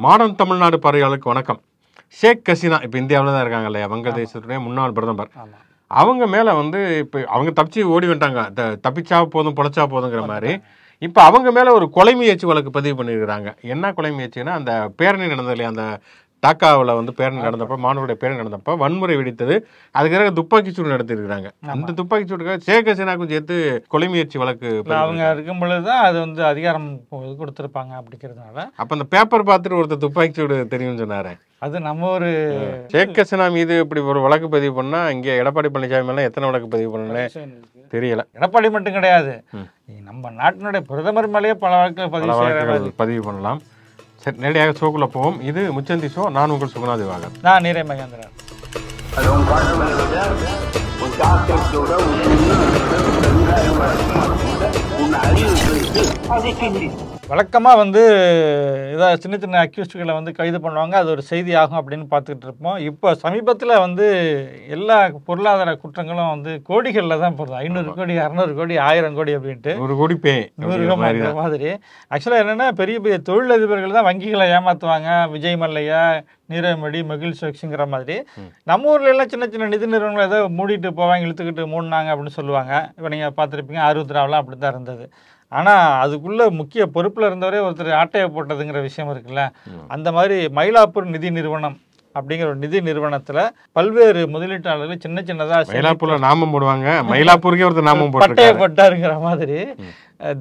Modern Tamil Nadu பார்வையாளருக்கு வணக்கம். ஷேக் ஹசீனா இப்போ இந்தியாவில் தான் இருக்காங்க இல்லையா, வங்கதேசத்துடைய முன்னாள் பிரதமர். அவங்க மேலே வந்து இப்போ அவங்க தப்பிச்சு ஓடி வந்துட்டாங்க, தப்பிச்சா போதும் பொழைச்சா போதுங்கிற மாதிரி. இப்போ அவங்க மேலே ஒரு கொலை முயற்சி வழக்கு பதிவு பண்ணியிருக்கிறாங்க. என்ன கொலை முயற்சின்னா, அந்த பேரணி நடந்தது இல்லையா, அந்த டாக்காவில் வந்து பேரணி நடந்தப்போ, மாணவருடைய பேரணி நடந்தப்போ வன்முறை வெடித்தது, அதுக்காக துப்பாக்கி சூடு நடத்திருக்கிறாங்க. அந்த துப்பாக்கி சூடுக்காக ஷேக் ஹசீனாக்கும் சேர்த்து கொலை முயற்சி வழக்கு அவங்க இருக்கும் பொழுது தான் அது வந்து அதிகாரம் கொடுத்துருப்பாங்க அப்படிங்கிறதுனால. அப்போ அந்த பேப்பர் பார்த்துட்டு ஒருத்தர் துப்பாக்கி சூடு தெரியும்னு சொன்னாரு. அது நம்ம ஒரு ஷேக் ஹசீனா மீது இப்படி ஒரு வழக்கு பதிவு பண்ணா, இங்கே எடப்பாடி பழனிசாமி மேலே எத்தனை வழக்கு பதிவு பண்ணனே தெரியல. எடப்பாடி மட்டும் கிடையாது, நம்ம நாட்டினுடைய பிரதமர் மேலேயே பல வழக்குகள் பதிவு பண்ணலாம். சரி, நேரடியாக ஷோக்குள்ள போவோம். இது முச்சந்தி ஷோ. நான் உங்கள் சுகுணா திவாகர். நான் நீரை மகேந்திரன். வழக்கமாக வந்து ஏதாவது சின்ன சின்ன அக்யூஸ்டுகளை வந்து கைது பண்ணுவாங்க, அது ஒரு செய்தி ஆகும் அப்படின்னு பார்த்துக்கிட்டு இருப்போம். இப்போ சமீபத்தில் வந்து எல்லா பொருளாதார குற்றங்களும் வந்து கோடிகளில் தான் போடுது. 500 கோடி 600 கோடி 1000 கோடி அப்படின்ட்டு 100 கோடி பே 100 மாதிரி. ஆக்சுவலாக என்னென்னா, பெரிய பெரிய தொழிலதிபர்கள் தான் வங்கிகளை ஏமாற்றுவாங்க. விஜய் மல்லையா, நீரவ் மோடி, மெகுல் சோக்சிங்கிற மாதிரி. நம்ம ஊர்ல எல்லாம் சின்ன சின்ன நிதி நிறுவனங்கள் ஏதோ மூடிட்டு போவாங்க, இழுத்துக்கிட்டு மூடினாங்க அப்படின்னு சொல்லுவாங்க. இப்போ நீங்கள் பார்த்துருப்பீங்க, ஆருத்ராவெலாம் அப்படி தான் இருந்தது. ஆனால் அதுக்குள்ளே முக்கிய பொறுப்பில் இருந்தவரே ஒருத்தர் ஆட்டையை போட்டதுங்கிற விஷயம் இருக்குல்ல. அந்த மாதிரி மயிலாப்பூர் நிதி நிறுவனம் அப்படிங்கிற ஒரு நிதி நிறுவனத்தில் பல்வேறு முதலீட்டாளர்கள் சின்ன சின்னதாக மயிலாப்பூர்ல நாமம் போடுவாங்க, மயிலாப்பூருக்கே ஒருத்தர் நாமம் பட்டையை போட்டாருங்கிற மாதிரி.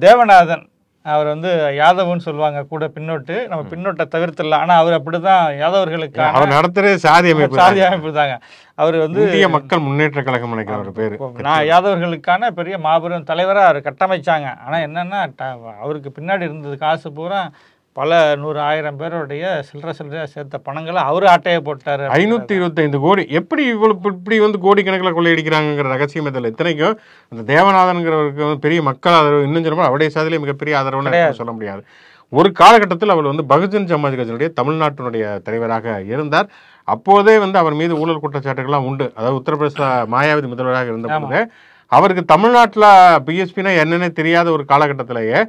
தேவநாதன் அவர் வந்து யாதவ்னு சொல்லுவாங்க கூட பின்னோட்டு, நம்ம பின்னோட்டை தவிர்த்துடலாம். ஆனால் அவர் அப்படிதான் யாதவர்களுக்காக அவர் நடத்துகிற சாதி அமைப்பு தாங்க. அவர் வந்து இந்திய மக்கள் முன்னேற்ற கழகம் நினைக்கிற ஒரு பேர். நான் யாதவர்களுக்கான பெரிய மாபெரும் தலைவராக அவர் கட்டமைச்சாங்க. ஆனால் என்னன்னா, அவருக்கு பின்னாடி இருந்தது காசு பூரா பல 100,000 பேருடைய சில்லறையாக சேர்த்த பணங்களை அவர் ஆட்டையை போட்டார். 525 கோடி. எப்படி இப்படி வந்து கோடிக்கணக்கில் கொள்ளையடிக்கிறாங்கிற ரகசியம் இதில். இத்தனைக்கும் அந்த தேவநாதன்கிறவருக்கு வந்து பெரிய மக்கள் ஆதரவு, இன்னும் சொன்னால் அவருடைய சாதியிலே மிகப்பெரிய ஆதரவுன்னு சொல்ல முடியாது. ஒரு காலகட்டத்தில் அவர் வந்து பகுஜன் சமாஜ் கட்சியினுடைய தமிழ்நாட்டினுடைய தலைவராக இருந்தார். அப்போதே வந்து அவர் மீது ஊழல் குற்றச்சாட்டுகள்லாம் உண்டு. அதாவது உத்தரப்பிரதேச மாயாவதி முதல்வராக இருந்தபோது அவருக்கு தமிழ்நாட்டில் பிஎஸ்பின்னா என்னன்னே தெரியாத ஒரு காலகட்டத்திலேயே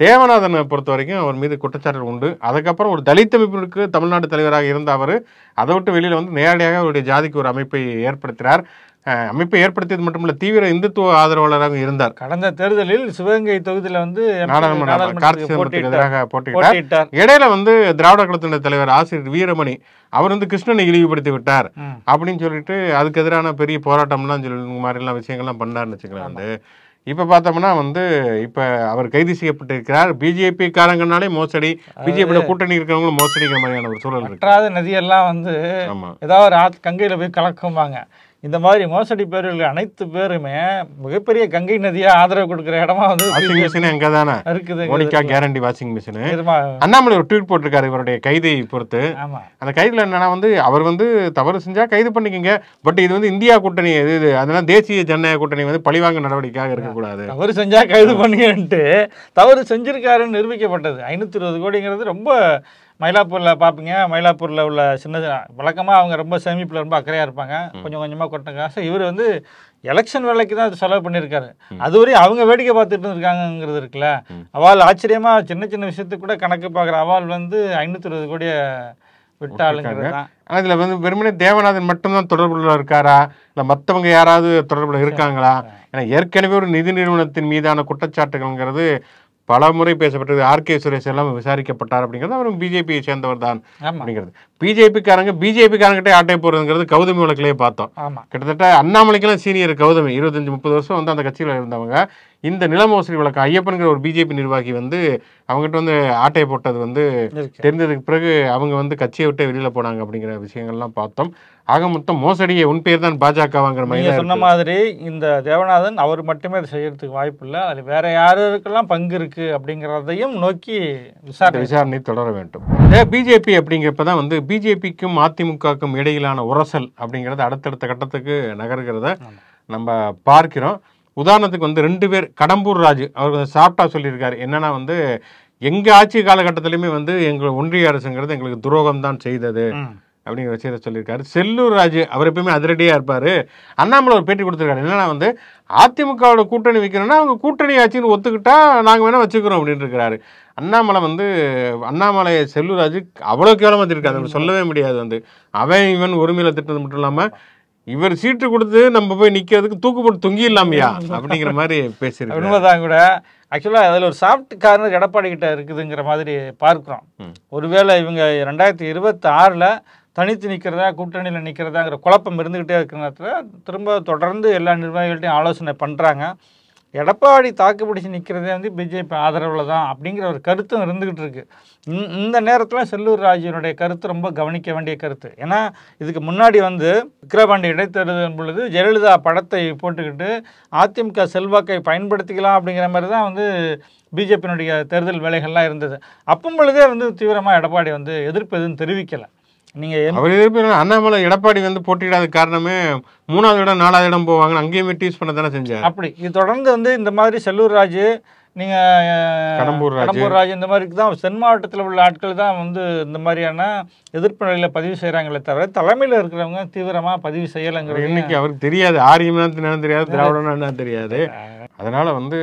தேவநாதனை பொறுத்த வரைக்கும் அவர் மீது குற்றச்சாட்டுகள் உண்டு. அதுக்கப்புறம் ஒரு தலித் அமைப்பிற்கு தமிழ்நாடு தலைவராக இருந்த அவர் அதை விட்டு வெளியில் வந்து நேரடியாக அவருடைய ஜாதிக்கு ஒரு அமைப்பை ஏற்படுத்தினார். அமைப்பை ஏற்படுத்தியது மட்டுமல்ல, தீவிர இந்துத்துவ ஆதரவாளராக இருந்தார். கடந்த தேர்தலில் சிவகங்கை தொகுதியில் வந்து நாடாளுமன்றத்துக்கு எதிராக போட்டியிட்டார். இடையில வந்து திராவிட கழகத்தினுடைய தலைவர் ஆசிரியர் வீரமணி அவர் வந்து கிருஷ்ணனை இழிவுபடுத்தி விட்டார் அப்படின்னு சொல்லிட்டு அதுக்கு எதிரான பெரிய போராட்டம்லாம் சொல்லி மாதிரிலாம் விஷயங்கள்லாம் பண்ணாருன்னு வச்சுக்கலாம். வந்து இப்போ பார்த்தோம்னா வந்து இப்போ அவர் கைது செய்யப்பட்டிருக்கிறார். பிஜேபி காரங்கனாலே மோசடி, பிஜேபியோட கூட்டணி இருக்கிறவங்களும் மோசடிங்கிற மாதிரியான ஒரு சூழல் இருக்கு. நதியெல்லாம் வந்து ஏதாவது ஒரு கங்கையில் போய் கலக்குவாங்க. இந்த மாதிரி மோசடி பேர்கள் அனைத்து பேருமே மிகப்பெரிய கங்கை நதியா ஆதரவு கொடுக்குற இடமா வந்து வாஷிங் மிஷின் எங்க தானே இருக்குது. Monica guarantee washing machine. Annamalai ஒரு ட்வீட் போட்டிருக்காரு இவருடைய கைதை பொறுத்து. அந்த கைதுல என்னன்னா வந்து அவர் வந்து தவறு செஞ்சா கைது பண்ணிக்கங்க, பட் இது வந்து இந்தியா கூட்டணி, இது அதனால தேசிய ஜனநாயக கூட்டணி வந்து பழிவாங்க நடவடிக்கையாக இருக்கக்கூடாது. தவறு செஞ்சா கைது பண்ணிட்டு தவறு செஞ்சிருக்காருன்னு நிரூபிக்கப்பட்டது. 520 கோடிங்கிறது ரொம்ப மயிலாப்பூரில் பார்ப்பீங்க. மயிலாப்பூரில் உள்ள சின்ன வழக்கமாக அவங்க ரொம்ப சேமிப்பில் ரொம்ப அக்கறையாக இருப்பாங்க. கொஞ்சம் கொஞ்சமாக கொட்ட காசு இவர் வந்து எலெக்ஷன் வேலைக்கு தான் அது செலவு பண்ணியிருக்காரு. அதுவரை அவங்க வேடிக்கை பார்த்துட்டு இருந்திருக்காங்கிறது இருக்குல்ல. அவால் ஆச்சரியமாக சின்ன சின்ன விஷயத்துக்கு கூட கணக்கு பார்க்குற அவால் வந்து 520 கோடியை விட்டாளுங்கிறது தான். ஆனால் இதில் வந்து வெறுமனே தேவநாதன் மட்டும்தான் தொடர்புல இருக்காரா, இல்லை மற்றவங்க யாராவது தொடர்புல இருக்காங்களா? ஏன்னா ஏற்கனவே ஒரு நிதி நிறுவனத்தின் மீதான குற்றச்சாட்டுகள்ங்கிறது பல முறை பேசப்பட்டது. ஆர்கே சுரேஷ் எல்லாம் விசாரிக்கப்பட்டார் அப்படிங்கிறது அவரும் பிஜேபியை சேர்ந்தவர் தான் அப்படிங்கிறது. பிஜேபிக்காரங்கிட்டே ஆட்டை போடுறதுங்கிறது கௌதமி வழக்கிலேயே பார்த்தோம். கிட்டத்தட்ட அண்ணாமலைக்கெல்லாம் சீனியர் கௌதமி 25-30 வருஷம் வந்து அந்த கட்சியில் இருந்தவங்க. இந்த நில மோசடி வழக்கு ஐயப்பன்கிற ஒரு பிஜேபி நிர்வாகி வந்து அவங்ககிட்ட வந்து ஆட்டையை போட்டது வந்து தெரிந்ததுக்கு பிறகு அவங்க வந்து கட்சியை விட்டு வெளியில் போனாங்க அப்படிங்கிற விஷயங்கள்லாம் பார்த்தோம். ஆக மொத்தம் மோசடியை உன் பேர் தான் பாஜகவாங்கிற மாதிரி சொன்ன மாதிரி இந்த தேவநாதன் அவர் மட்டுமே அதை செய்யறதுக்கு வாய்ப்பு இல்லை. அதில் வேற யாருக்கெல்லாம் பங்கு இருக்கு அப்படிங்கிறதையும் நோக்கி விசாரணை தொடர வேண்டும். பிஜேபி அப்படிங்கிறப்பதான் வந்து பிஜேபிக்கும் அதிமுகவுக்கும் இடையிலான உரசல் அப்படிங்கிறது அடுத்தடுத்த கட்டத்துக்கு நகர்கிறத நம்ம பார்க்கிறோம். உதாரணத்துக்கு வந்து 2 பேர், கடம்பூர் ராஜு அவர் கொஞ்சம் சாப்பிட்டா சொல்லியிருக்காரு. என்னன்னா வந்து எங்கள் ஆட்சி காலகட்டத்திலையுமே வந்து எங்கள் ஒன்றிய அரசுங்கிறது எங்களுக்கு துரோகம் தான் செய்தது அப்படிங்கிற விஷயத்த சொல்லியிருக்காரு. செல்லூர் ராஜு அவர் எப்பயுமே அதிரடியாக இருப்பார். அண்ணாமலை ஒரு பேட்டி கொடுத்துருக்காரு. என்னன்னா வந்து அதிமுகவோட கூட்டணி வைக்கணும்னா அவங்க கூட்டணி ஆட்சின்னு ஒத்துக்கிட்டா நாங்கள் வேணால் வச்சுக்கிறோம் அப்படின்னு இருக்கிறாரு. அண்ணாமலை வந்து அண்ணாமலை செல்லூர் ராஜு அவ்வளோ கேவலமாக இருக்காது, சொல்லவே முடியாது. வந்து அவன் இவன் ஒருமையில திட்டது மட்டும் இல்லாமல் இவர் சீட்டு கொடுத்து நம்ம போய் நிக்கிறதுக்கு தூக்கு போட்டு தொங்கிடலாமையா அப்படிங்கிற மாதிரி பேசியிருக்காரு. உண்மைதான் கூட. ஆக்சுவலா அதுல ஒரு சாஃப்ட் கார்னர் எடப்பாடி கிட்ட இருக்குதுங்கிற மாதிரி பார்க்கிறோம். ஒருவேளை இவங்க 2026 தனித்து நிற்கிறதா கூட்டணியில் நிற்கிறதாங்கிற குழப்பம் இருந்துகிட்டே இருக்கிற நேரத்தில் திரும்ப தொடர்ந்து எல்லா நிர்வாகிகள்ட்டையும் ஆலோசனை பண்ணுறாங்க. எடப்பாடி தாக்குப்பிடிச்சு நிற்கிறதே வந்து பிஜேபி ஆதரவில் தான் அப்படிங்கிற ஒரு கருத்தும் இருந்துகிட்டு இருக்கு. இந்த நேரத்தில் செல்லூர் ராஜுனுடைய கருத்து ரொம்ப கவனிக்க வேண்டிய கருத்து. ஏன்னா இதுக்கு முன்னாடி வந்து விக்கிரவாண்டி இடைத்தேர்தல் பொழுது ஜெயலலிதா படத்தை போட்டுக்கிட்டு அதிமுக செல்வாக்கை பயன்படுத்திக்கலாம் அப்படிங்கிற மாதிரி தான் வந்து பிஜேபியினுடைய தேர்தல் வேலைகள்லாம் இருந்தது. அப்போ பொழுதே வந்து தீவிரமாக எடப்பாடி வந்து எதிர்ப்பு எதுவும் தெரிவிக்கலை. அவர் எதிர்ப்பு அண்ணாமலை எடப்பாடி வந்து போட்டியிடாத காரணமே 3வது இடம் 4வது இடம் போவாங்க, அங்கேயுமே டீஸ் பண்ண தானே செஞ்சார். அப்படி இது தொடர்ந்து வந்து இந்த மாதிரி செல்லூர் ராஜு, நீங்க கடம்பூர் ராஜு இந்த மாதிரி தான் தென் மாவட்டத்தில் உள்ள ஆட்கள் தான் வந்து இந்த மாதிரியான எதிர்ப்பு நிலையில பதிவு செய்யறாங்களே தவிர தலைமையில் இருக்கிறவங்க தீவிரமா பதிவு செய்யலைங்கிறது இன்னைக்கு அவருக்கு தெரியாது. ஆரியம் தெரியாது, திராவிடம்னா தெரியாது. அதனால வந்து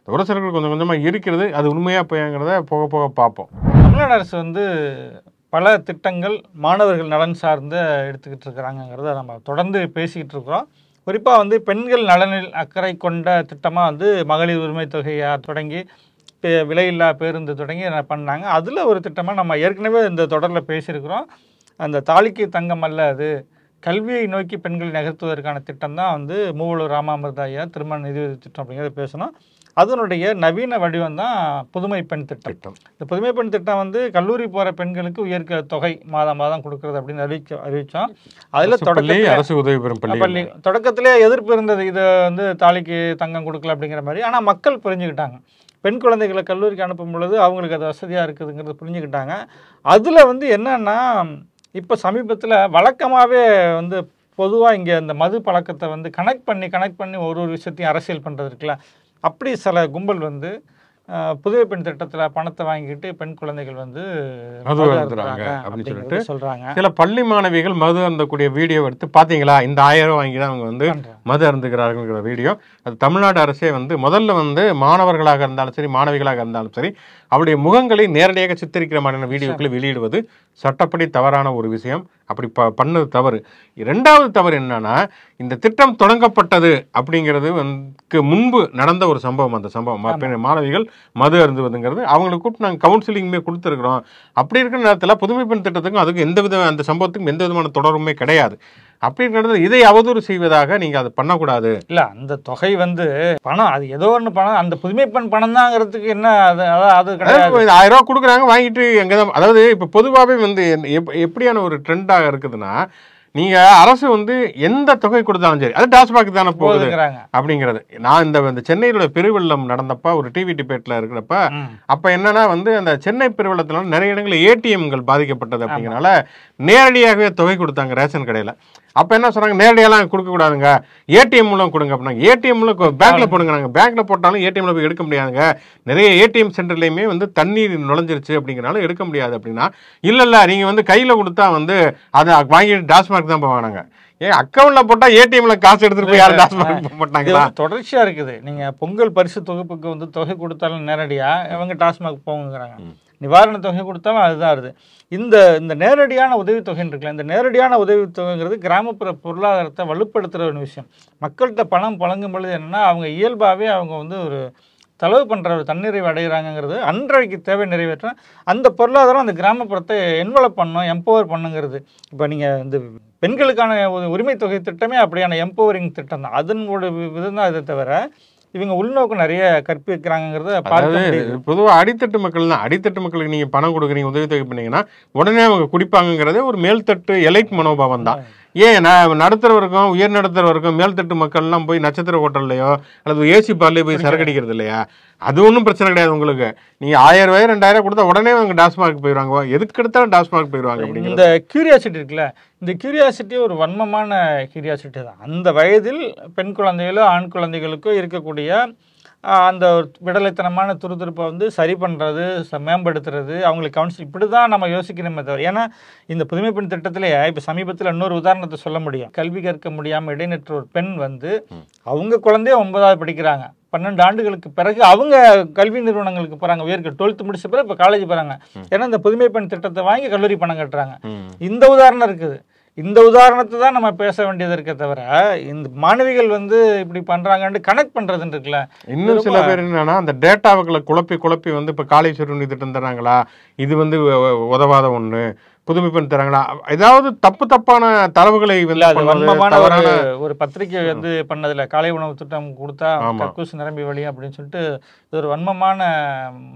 விமர்சனங்கள் கொஞ்சம் கொஞ்சமா இருக்கிறது. அது உண்மையா போயாங்கிறத போக போக பார்ப்போம். தமிழ்நாடு அரசு வந்து பல திட்டங்கள் மாணவர்கள் நலன் சார்ந்து எடுத்துக்கிட்டு இருக்கிறாங்கிறத நம்ம தொடர்ந்து பேசிக்கிட்டு இருக்கிறோம். குறிப்பாக வந்து பெண்கள் நலனில் அக்கறை கொண்ட திட்டமாக வந்து மகளிர் உரிமை தொகையாக தொடங்கி விலையில்லா பேருந்து தொடங்கி பண்ணாங்க. அதில் ஒரு திட்டமாக நம்ம ஏற்கனவே இந்த தொடரில் பேசியிருக்கிறோம். அந்த தாலிக்கு தங்கம் அல்ல, அது கல்வியை நோக்கி பெண்களை நகர்த்துவதற்கான திட்டம் தான் வந்து மூவலூர் ராமாமிர்த ஐயா திருமண நிதி திட்டம் அப்படிங்கிறத பேசணும். அதனுடைய நவீன வடிவம் தான் புதுமை பெண் திட்டம். இந்த புதுமை பெண் திட்டம் வந்து கல்லூரி போகிற பெண்களுக்கு உயர் தொகை மாதம் மாதம் கொடுக்கறது அப்படின்னு அறிவித்தோம். அதில் அரசு உதவி பெறும் பள்ளி தொடக்கத்திலே எதிர்ப்பு இருந்தது, இது வந்து தாலிக்கு தங்கம் கொடுக்கல அப்படிங்கிற மாதிரி. ஆனால் மக்கள் புரிஞ்சுக்கிட்டாங்க. பெண் குழந்தைகளை கல்லூரிக்கு அனுப்பும் பொழுது அவங்களுக்கு அது வசதியாக இருக்குதுங்கிறது புரிஞ்சுக்கிட்டாங்க. அதில் வந்து என்னன்னா இப்போ சமீபத்தில் வழக்கமாகவே வந்து பொதுவாக இங்கே இந்த மது பழக்கத்தை வந்து கனெக்ட் பண்ணி ஒரு விஷயத்தையும் அரசியல் பண்ணுறது இருக்குல்ல, அப்படி சில கும்பல் வந்து புதுவை பெண் திட்டத்தில் பணத்தை வாங்கிட்டு பெண் குழந்தைகள் வந்து மது அருந்துறாங்க அப்படின்னு சொல்லிட்டு சொல்றாங்க. சில பள்ளி மாணவிகள் மது அருந்தக்கூடிய வீடியோ எடுத்து பார்த்தீங்களா, இந்த 1000 ரூபாய் வாங்கி தான் அவங்க வந்து மது அருந்துகிறார்கள்ங்கிற வீடியோ. அது தமிழ்நாடு அரசே வந்து முதல்ல வந்து மாணவர்களாக இருந்தாலும் சரி மாணவிகளாக இருந்தாலும் சரி அவருடைய முகங்களை நேரடியாக சித்தரிக்கிற மாதிரியான வீடியோக்களை வெளியிடுவது சட்டப்படி தவறான ஒரு விஷயம். அப்படி பண்ணது தவறு. 2வது தவறு என்னன்னா, இந்த திட்டம் தொடங்கப்பட்டது அப்படிங்கிறது வந்து முன்பு நடந்த ஒரு சம்பவம். அந்த சம்பவம் மாணவிகள் மது அருந்துவதுங்கிறது அவங்களுக்கு கூப்பிட்டு நாங்கள் கவுன்சிலிங்குமே கொடுத்துருக்குறோம். அப்படி இருக்கிற நேரத்தில் புதுமை பெண் திட்டத்துக்கும் அதுக்கும் அந்த சம்பவத்துக்கும் எந்த விதமான தொடர்புமே கிடையாது. அப்படி இருக்கிறது இதை அவதூறு செய்வதாக நீங்க அதை பண்ணக்கூடாது. இல்ல அந்த தொகை வந்து பணம், அது ஏதோ ஒன்று பணம், அந்த புதுமை பெண் பணம் தாங்கிறதுக்கு என்ன அது கிடையாது. 1000 ரூபாய் கொடுக்குறாங்க வாங்கிட்டு எங்கதான். அதாவது இப்போ பொதுவாகவே வந்து எப்படியான ஒரு ட்ரெண்டாக இருக்குதுன்னா, நீங்க அரசு வந்து எந்த தொகை கொடுத்தாலும் சரி அது டாஸ்மாக் தானே போகுது அப்படிங்கிறது. நான் இந்த சென்னையில பெருவெள்ளம் நடந்தப்ப ஒரு டிவி டிபேட்ல இருக்கிறப்ப அப்ப என்னன்னா வந்து அந்த சென்னை பெருவெள்ளத்துல நிறைய இடங்களில் ஏடிஎம்கள் பாதிக்கப்பட்டது அப்படிங்கிறனால நேரடியாகவே தொகை கொடுத்தாங்க ரேஷன் கடையில. அப்ப என்ன சொன்னாங்க, நேரடியெல்லாம் கொடுக்க கூடாதுங்க, ஏடிஎம் மூலம் கொடுங்க அப்படின்னாங்க. ஏடிஎம் மூலம் பேங்க்ல போடுங்க. நாங்கள் பேங்க்ல போட்டாலும் ஏடிஎம்ல போய் எடுக்க முடியாதுங்க, நிறைய ஏடிஎம் சென்டர்லையுமே வந்து தண்ணீர் நுழைஞ்சிருச்சு அப்படிங்கிறனால எடுக்க முடியாது அப்படின்னா, இல்ல நீங்க வந்து கையில கொடுத்தா வந்து அதை வாங்கிட்டு டாஸ்மாக் தான் போவாங்க. ஏன் அக்கௌண்ட்ல போட்டா ஏடிஎம்ல காசு எடுத்துட்டு போய் யாரும் டாஸ்மாக் போக மாட்டாங்களா? தொடர்ச்சியா இருக்குது. நீங்க பொங்கல் பரிசு தொகுப்புக்கு வந்து தொகை கொடுத்தாலும் நேரடியா இவங்க டாஸ்மாக் போங்கிறாங்க, நிவாரண தொகை கொடுத்தாலும் அதுதான் வருது. இந்த நேரடியான உதவித்தொகை இருக்குல்ல, இந்த நேரடியான உதவித்தொகைங்கிறது கிராமப்புற பொருளாதாரத்தை வலுப்படுத்துகிற ஒரு விஷயம். மக்கள்கிட்ட பணம் புழங்கும் பொழுது என்னென்னா அவங்க இயல்பாகவே அவங்க வந்து ஒரு செலவு பண்ணுற ஒரு தன்னிறைவு அடைகிறாங்கிறது, அன்றைக்கு தேவை நிறைவேற்ற அந்த பொருளாதாரம் அந்த கிராமப்புறத்தை என்வலப் பண்ணணும், எம்பவர் பண்ணுங்கிறது. இப்போ நீங்கள் இந்த பெண்களுக்கான உரிமை தொகை திட்டமே அப்படியான எம்பவரிங் திட்டம் தான். அதனோட விதம் தான். இதை தவிர இவங்க உள்நோக்கு நிறைய கற்பிக்கிறாங்கிறத பார்க்க. பொதுவாக அடித்தட்டு மக்கள் தான். அடித்தட்டு மக்களுக்கு நீங்கள் பணம் கொடுக்குறீங்க, உதவித்தொகை பண்ணீங்கன்னா உடனே அவங்க குடிப்பாங்கிறதே ஒரு மேல்தட்டு எலைட் மனோபாவம் தான். ஏன் நடுத்தரவருக்கும் உயர் நடுத்தரவருக்கும் மேல்தட்டு மக்கள்லாம் போய் நட்சத்திர ஹோட்டல்லையோ அல்லது ஏசி பார்லையோ போய் சரக்கடிக்கிறது இல்லையா? அது ஒன்றும் பிரச்சனை கிடையாது உங்களுக்கு. நீங்கள் 1000 ரூபாய் 2000 கொடுத்தா உடனே அவங்க டாஸ்மாக் போயிடுவாங்க, எதுக்கு எடுத்தாலும் டாஸ்மாக் போயிடுவாங்க. இந்த கியூரியாசிட்டி இருக்குல்ல, இந்த கியூரியாசிட்டி ஒரு வன்மமான கியூரியாசிட்டி தான். அந்த வயதில் பெண் குழந்தைகளோ ஆண் குழந்தைகளுக்கோ இருக்கக்கூடிய அந்த விடலைத்தனமான துருதுருப்பை வந்து சரி பண்ணுறது, மேம்படுத்துறது, அவங்களுக்கு கவுன்சில், இப்படி தான் நம்ம யோசிக்கணுமே தவிர. ஏன்னா இந்த புதுமை பெண் திட்டத்திலேயே இப்போ சமீபத்தில் இன்னொரு உதாரணத்தை சொல்ல முடியும். கல்வி கற்க முடியாமல் இடைநிற்ற ஒரு பெண் வந்து அவங்க குழந்தைய 9வது படிக்கிறாங்க. 12 ஆண்டுகளுக்கு பிறகு அவங்க கல்வி நிறுவனங்களுக்கு போகிறாங்க. உயர்க 12th முடிச்ச பிறகு இப்போ காலேஜ் போகிறாங்க. ஏன்னா இந்த புதுமை பெண் திட்டத்தை வாங்கி கல்லூரி பணம் கட்டுறாங்க. இந்த உதாரணம் இருக்குது. இந்த உதாரணத்தை தான் நம்ம பேச வேண்டியது இருக்க தவிர, இந்த மாணவிகள் வந்து இப்படி பண்றாங்கன்னு கனெக்ட் பண்றதுன்னு இருக்குல்ல. இன்னும் சில பேர் என்னன்னா அந்த டேட்டாவுகளை குழப்பி வந்து இப்ப காலை சுருணி திட்டம் தராங்களா, இது வந்து உதவாத ஒண்ணு, புதுமை பெண் தராங்களா, ஏதாவது தப்பான தரவுகளை வன்மமான ஒரு பத்திரிகை வந்து பண்ணதுல காலை உணவு திட்டம் கொடுத்தா கக்கூஸ் நிரம்பி வழி அப்படின்னு சொல்லிட்டு இது ஒரு வன்மமான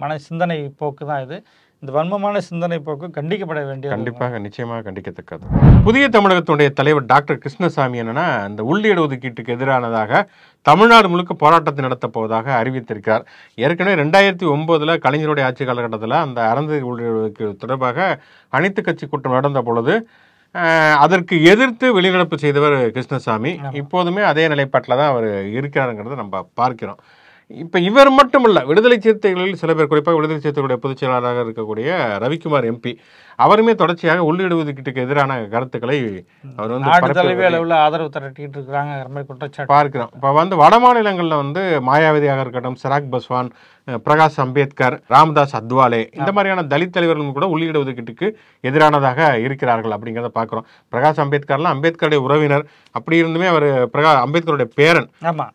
மன சிந்தனை போக்கு தான் இது. இந்த வன்மமான சிந்தனை போக்கு கண்டிக்கப்பட வேண்டிய, கண்டிப்பாக நிச்சயமாக கண்டிக்கத்தக்கது. புதிய தமிழகத்துடைய தலைவர் டாக்டர் கிருஷ்ணசாமி என்னன்னா இந்த உள்ளிடஒதுக்கீட்டுக்கு எதிரானதாக தமிழ்நாடு முழுக்க போராட்டத்தை நடத்த போவதாக அறிவித்திருக்கிறார். ஏற்கனவே 2009 கலைஞருடைய ஆட்சி காலகட்டத்தில் அந்த அறந்து உள்ளிடஒதுக்கீடு தொடர்பாக அனைத்து கட்சி கூட்டம் நடந்த பொழுது அதற்கு எதிர்த்து வெளிநடப்பு செய்தவர் கிருஷ்ணசாமி. இப்போதுமே அதே நிலைப்பாட்டில் தான் அவர் இருக்கிறாருங்கிறத நம்ம பார்க்கிறோம். இப்போ இவர் மட்டும் இல்லை, விடுதலை சிறுத்தைகளில் சில பேர், குறிப்பாக விடுதலை சிறுத்தைகளுடைய பொதுச் செயலாளராக இருக்கக்கூடிய ரவிக்குமார் எம்பி, அவருமே தொடர்ச்சியாக உள்ளிடஒதுக்கீட்டுக்கு எதிரான கருத்துக்களை அவர் வந்து ஆதரவு திரட்டிட்டு இருக்காங்க பார்க்கிறோம். இப்போ வந்து வட மாநிலங்களில் வந்து மாயாவதியாக இருக்கட்டும், சிராக் பஸ்வான், பிரகாஷ் அம்பேத்கர், ராமதாஸ் அத்வாலே, இந்த மாதிரியான தலித் தலைவர்களும் கூட உள்ளிடஒதுக்கீட்டுக்கு எதிரானதாக இருக்கிறார்கள் அப்படிங்கிறத பார்க்குறோம். பிரகாஷ் அம்பேத்கர்லாம் அம்பேத்கருடைய உறவினர், அப்படி இருந்துமே அவர் அம்பேத்கருடைய பேரன்,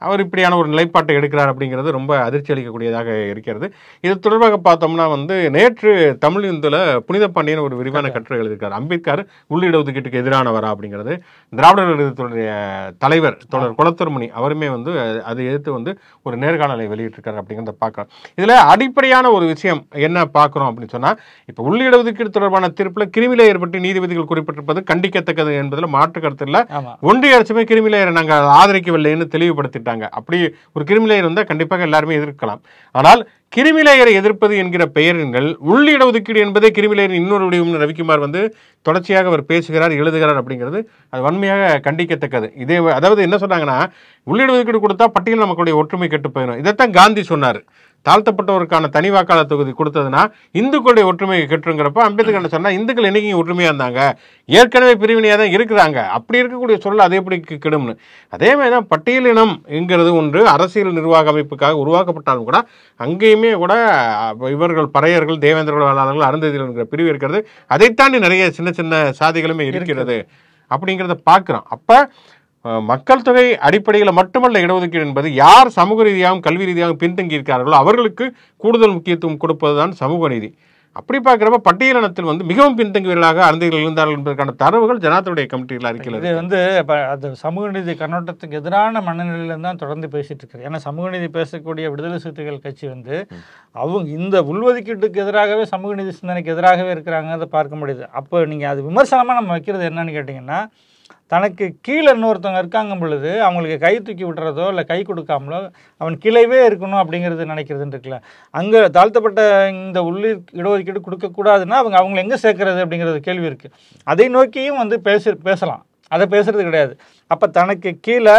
அவர் இப்படியான ஒரு நிலைப்பாட்டை எடுக்கிறார் அப்படிங்கிறது ரொம்ப அதிர்ச்சி அளிக்கக்கூடியதாக இருக்கிறது. இது தொடர்பாக பார்த்தோம்னா வந்து நேற்று தமிழ் இந்துல புனித பாண்டியன் ஒரு விரிவான கட்டுரை எழுதியிருக்கார். அம்பேத்கர் உள்ளிடஒதுக்கீட்டுக்கு எதிரானவரா அப்படிங்கிறது. திராவிடர் கழகத்துடைய தலைவர் தொடர் குலத்துர்மணி அவருமே வந்து அதை எதிர்த்து வந்து ஒரு நேர்காணலை வெளியிட்டிருக்காரு அப்படிங்கிறத பார்க்கலாம். இதுல அடிப்படையான ஒரு விஷயம் என்ன பார்க்கிறோம் அப்படின்னு சொன்னா, இப்ப உள்ளிடஒதுக்கீடு தொடர்பான தீர்ப்புல கிரிமிலேயர் பற்றி நீதிபதிகள் குறிப்பிட்டிருப்பது கண்டிக்கத்தக்கது என்பதில் மாற்று கருத்து இல்ல. ஒன்றிய அரசுமே கிரிமிலேயரை நாங்கள் ஆதரிக்கவில்லைன்னு தெளிவுபடுத்திட்டாங்க. அப்படி ஒரு கிரிமிலேயர் வந்தா கண்டிப்பாக எல்லாருமே எதிர்க்கலாம். ஆனால் கிரிமிலேயரை எதிர்ப்பது என்கிற பெயரின்கள் உள்ளிடஒதுக்கீடு என்பதே கிரிமிலேயரின் இன்னொரு வடிவம் ரவிக்குமார் வந்து தொடர்ச்சியாக அவர் பேசுகிறார், எழுதுகிறார் அப்படிங்கிறது அது வன்மையாக கண்டிக்கத்தக்கது. இதே அதாவது என்ன சொன்னாங்கன்னா, உள்ளிடஒதுக்கீடு கொடுத்தா பட்டியல் மக்களுடைய ஒற்றுமை கெட்டு போயிடும். இதைத்தான் காந்தி சொன்னார். தாழ்த்தப்பட்டவருக்கான தனி வாக்காளர் தொகுதி கொடுத்ததுன்னா இந்துக்களுடைய ஒற்றுமை கெட்டுங்கிறப்ப அம்பேத்கர் என்ன சொன்னா, இந்துக்கள் என்னைக்கும் ஒற்றுமையா இருந்தாங்க, ஏற்கனவே பிரிவினையாக தான் இருக்கிறாங்க, அப்படி இருக்கக்கூடிய சொல்ல அதே எப்படி கெடும்னு. அதே மாதிரி தான் பட்டியலினம் என்கிறது ஒன்று அரசியல் நிர்வாக அமைப்புக்காக உருவாக்கப்பட்டாலும் கூட அங்கேயுமே கூட இவர்கள் பறையர்கள், தேவேந்திர வேளாளர்கள், அருந்ததிகள் என்கிற பிரிவு இருக்கிறது. அதை தாண்டி நிறைய சின்ன சின்ன சாதிகளுமே இருக்கிறது அப்படிங்கிறத பார்க்கிறோம். அப்ப மக்கள் தொகை அடிப்படையில் மட்டுமல்ல இடஒதுக்கீடு என்பது, யார் சமூக ரீதியாகவும் கல்வி ரீதியாகவும் பின்தங்கி இருக்கிறார்களோ அவர்களுக்கு கூடுதல் முக்கியத்துவம் கொடுப்பதுதான் சமூக நீதி. அப்படி பார்க்குறப்ப பட்டியலினத்தில் வந்து மிகவும் பின்தங்கியவர்களாக அருந்தைகள் இருந்தார்கள் என்பதற்கான தரவுகள் ஜனாதிபதியுடைய கமிட்டியில் அறிக்கையில் இது வந்து அது சமூக நீதி கண்ணோட்டத்துக்கு எதிரான மனநிலையில தான் தொடர்ந்து பேசிட்டு இருக்காரு. ஏன்னா சமூக நீதி பேசக்கூடிய விடுதலை சிறுத்தைகள் கட்சி வந்து அவங்க இந்த உள்ஒதுக்கீட்டுக்கு எதிராகவே, சமூக நீதி சிந்தனைக்கு எதிராகவே இருக்கிறாங்க, அதை பார்க்க முடியுது. அப்போ நீங்கள் அது விமர்சனமாக நம்ம வைக்கிறது என்னன்னு கேட்டிங்கன்னா, தனக்கு கீழே இன்னொருத்தவங்க இருக்காங்க பொழுது அவங்களுக்கு கை தூக்கி விட்டுறதோ இல்லை கை கொடுக்காமலோ அவன் கீழவே இருக்கணும் அப்படிங்கிறது நினைக்கிறதுன்னு இருக்குல்ல. அங்கே தாழ்த்தப்பட்ட இந்த இடஒதுக்கீடு கொடுக்கக்கூடாதுன்னா அவங்களை எங்கே சேர்க்கறது அப்படிங்கிறது கேள்வி இருக்குது. அதை நோக்கியும் வந்து பேசலாம், அதை பேசுறது கிடையாது. அப்போ தனக்கு கீழே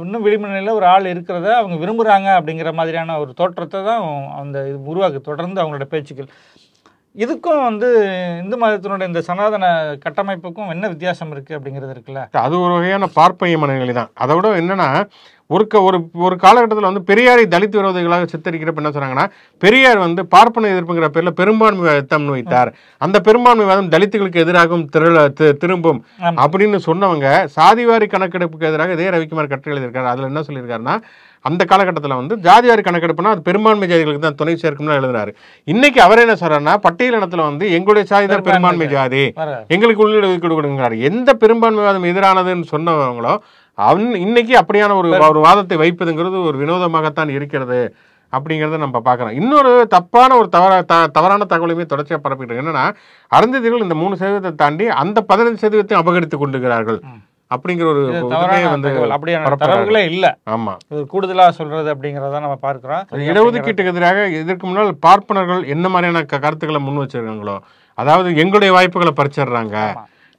இன்னும் விளிம்புநிலையில் ஒரு ஆள் இருக்கிறத அவங்க விரும்புகிறாங்க அப்படிங்கிற மாதிரியான ஒரு தோற்றத்தை தான் அந்த இது உருவாக்கு தொடர்ந்து அவங்களோட பேச்சுக்கள். இதுக்கும் வந்து இந்து மதத்தினுடைய இந்த சனாதன கட்டமைப்புக்கும் என்ன வித்தியாசம் இருக்குது அப்படிங்கிறது இருக்குல்ல. அது ஒரு வகையான பார்ப்பனிய மனநிலை தான். அதை விட என்னன்னா, ஒரு காலகட்டத்தில் வந்து பெரியாரை தலித் விரோதிகளாக சித்தரிக்கிறப்ப என்ன சொன்னாங்கன்னா, பெரியார் வந்து பார்ப்பன எதிர்ப்புங்கிற பேரில் பெரும்பான்மை வாதம் வைத்தார், அந்த பெரும்பான்மை வாதம் தலித்துகளுக்கு எதிராகவும் திரும்பும் அப்படின்னு சொன்னவங்க சாதிவாரி கணக்கெடுப்புக்கு எதிராக இதே ரவிக்குமார் கட்டுரை எழுதியிருக்காரு. அதில் என்ன சொல்லியிருக்காருன்னா, அந்த காலகட்டத்தில் வந்து ஜாதிவாரி கணக்கெடுப்புனா அது பெரும்பான்மை ஜாதிகளுக்கு தான் துணை சேர்க்கும்னு எழுதுறாரு. இன்னைக்கு அவர் என்ன சொல்றாருன்னா, பட்டியலினத்தில் வந்து எங்களுடைய சாதி தான் பெரும்பான்மை ஜாதி, எங்களுக்கு உள்ளிடஒதுக்கீடு கொடுங்கிறாரு. எந்த பெரும்பான்மைவாதம் எதிரானதுன்னு சொன்னவங்களோ இன்னைக்கு அப்படியான ஒரு வாதத்தை வைப்பதுங்கிறது ஒரு வினோதமாகத்தான் இருக்கிறது அப்படிங்கிறத நம்ம பார்க்குறோம். இன்னொரு தவறான தகவலையுமே தொடர்ச்சியாக பரப்பிட்டு என்னன்னா, அருந்ததிகள் இந்த 3% தாண்டி அந்த 15% அபகரித்து கொண்டுகிறார்கள் அப்படிங்கிற ஒரு தரவுகளே இல்ல. ஆமா, கூடுதலா சொல்றது அப்படிங்கறத நம்ம பார்க்கிறோம். இடஒதுக்கீட்டுக்கு எதிராக இதற்கு முன்னால் பார்ப்பனர்கள் என்ன மாதிரியான கருத்துக்களை முன் வச்சிருக்காங்களோ, அதாவது எங்களுடைய வாய்ப்புகளை பறிச்சிடுறாங்க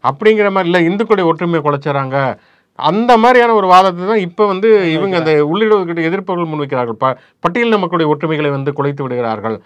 அப்படிங்கிற மாதிரி, இல்லை இந்துக்களுடைய ஒற்றுமையை குலைச்சிடறாங்க, அந்த மாதிரியான ஒரு வாதத்தை தான் இப்போ வந்து இவங்க அந்த உள்ளிடஒதுக்கீட்டு எதிர்ப்புகள் முன்வைக்கிறார்கள். பட்டியலின மக்களுடைய ஒற்றுமைகளை வந்து குலைத்து விடுகிறார்கள்,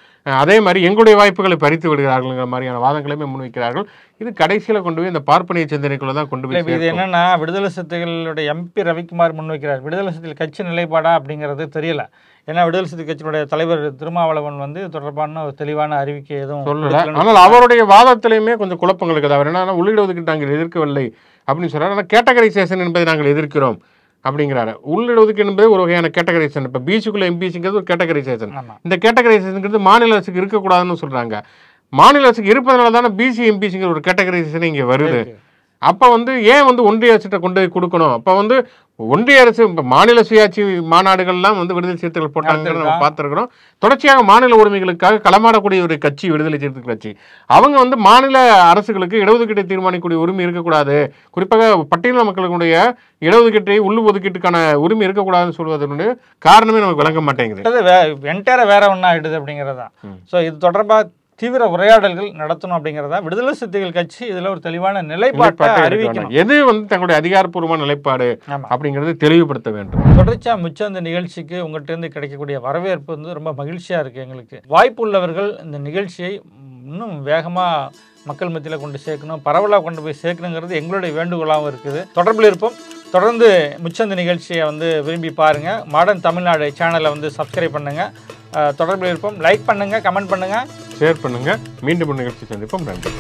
அதே மாதிரி எங்களுடைய வாய்ப்புகளை பறித்து விடுகிறார்கள்ங்கிற மாதிரியான வாதங்களையுமே முன்வைக்கிறார்கள். இது கடைசியில் கொண்டு போய் இந்த பார்ப்பனிய சிந்தனைக்குள்ள தான் கொண்டு போய் இது என்னன்னா விடுதலை சிறுத்தைகளுடைய எம்பி ரவிக்குமார் முன்வைக்கிறார். விடுதலை சிறுத்தைகள் கட்சி நிலைப்பாடா அப்படிங்கிறது தெரியல. ஏன்னா விடுதலை சிறுத்தை கட்சியினுடைய தலைவர் திருமாவளவன் வந்து தொடர்பான ஒரு தெளிவான அறிவிக்கை எதுவும் சொல்லல. ஆனால் அவருடைய வாதத்திலையுமே கொஞ்சம் குழப்பங்கள் இருக்குது. அவர் என்னன்னா உள்ளிடஒதுக்கீட்டு நாங்கள் எதிர்க்கவில்லை அப்படின்னு சொல்றாரு. ஆனால் கேட்டகரைசேஷன் என்பதை நாங்கள் எதிர்க்கிறோம் அப்படிங்கிறாரு. உள்ளிடஒதுக்கீடு என்பது ஒரு வகையான கேட்டகரைசேஷன். இப்போ பிசிக்குள்ள எம்பிசிங்கிறது ஒரு கேட்டகரைசேஷன். இந்த கேட்டகரைசேஷனுங்கிறது மாநில அரசுக்கு இருக்கக்கூடாதுன்னு சொல்றாங்க. மாநில அரசுக்கு இருப்பதனால தானே பிசி எம்பிசிங்கிற ஒரு கேட்டகரைசேஷன் இங்கே வருது. அப்போ வந்து ஏன் வந்து ஒன்றிய அரசிட்ட கொண்டு போய் கொடுக்கணும்? அப்போ வந்து ஒன்றிய அரசு இப்போ மாநில சுயாட்சி மாநாடுகள்லாம் வந்து விடுதலை சிறுத்தைகள் போட்டாங்கன்னு நம்ம பார்த்துருக்கிறோம். தொடர்ச்சியாக மாநில உரிமைகளுக்காக களமாடக்கூடிய ஒரு கட்சி விடுதலை சிறுத்தைகள் கட்சி. அவங்க வந்து மாநில அரசுகளுக்கு இடஒதுக்கீட்டை தீர்மானிக்கக்கூடிய உரிமை இருக்கக்கூடாது, குறிப்பாக பட்டியலின மக்களுடைய இடஒதுக்கீட்டை உள்ளுஒதுக்கீட்டுக்கான உரிமை இருக்கக்கூடாதுன்னு சொல்வதனுடைய காரணமே நமக்கு விளங்க மாட்டேங்குது. என்டையரா வேற ஒன்றா ஆயிடுது அப்படிங்கிறதா. ஸோ இது தொடர்பாக தீவிர உரையாடல்கள் நடத்தணும் அப்படிங்கிறதா விடுதலை சிறுத்தைகள் கட்சி இதுல ஒரு தெளிவான நிலைப்பாட்டை அறிவிக்கணும். எது வந்து தங்களுடைய அதிகாரப்பூர்வமான நிலைப்பாடு அப்படிங்கிறது தெளிவுபடுத்த வேண்டும். தொடர்ச்சியா மிச்சம் இந்த நிகழ்ச்சிக்கு உங்கள்கிட்ட இருந்து கிடைக்கக்கூடிய வரவேற்பு வந்து ரொம்ப மகிழ்ச்சியா இருக்கு எங்களுக்கு. வாய்ப்பு உள்ளவர்கள் இந்த நிகழ்ச்சியை இன்னும் வேகமா மக்கள் மத்தியில் கொண்டு சேர்க்கணும், பரவலாக கொண்டு போய் சேர்க்கணுங்கிறது எங்களுடைய வேண்டுகோளாகவும் இருக்குது. தொடர்பில் இருப்போம். தொடர்ந்து மிச்சம் இந்த நிகழ்ச்சியை வந்து விரும்பி பாருங்க. மாடர்ன் தமிழ்நாடு சேனலை வந்து சப்ஸ்கிரைப் பண்ணுங்க. தொடர்பில் இருப்போம். லைக் பண்ணுங்க, கமெண்ட் பண்ணுங்க, ஷேர் பண்ணுங்க. மீண்டும் நிகழ்ச்சி சந்திப்போம். நன்றி.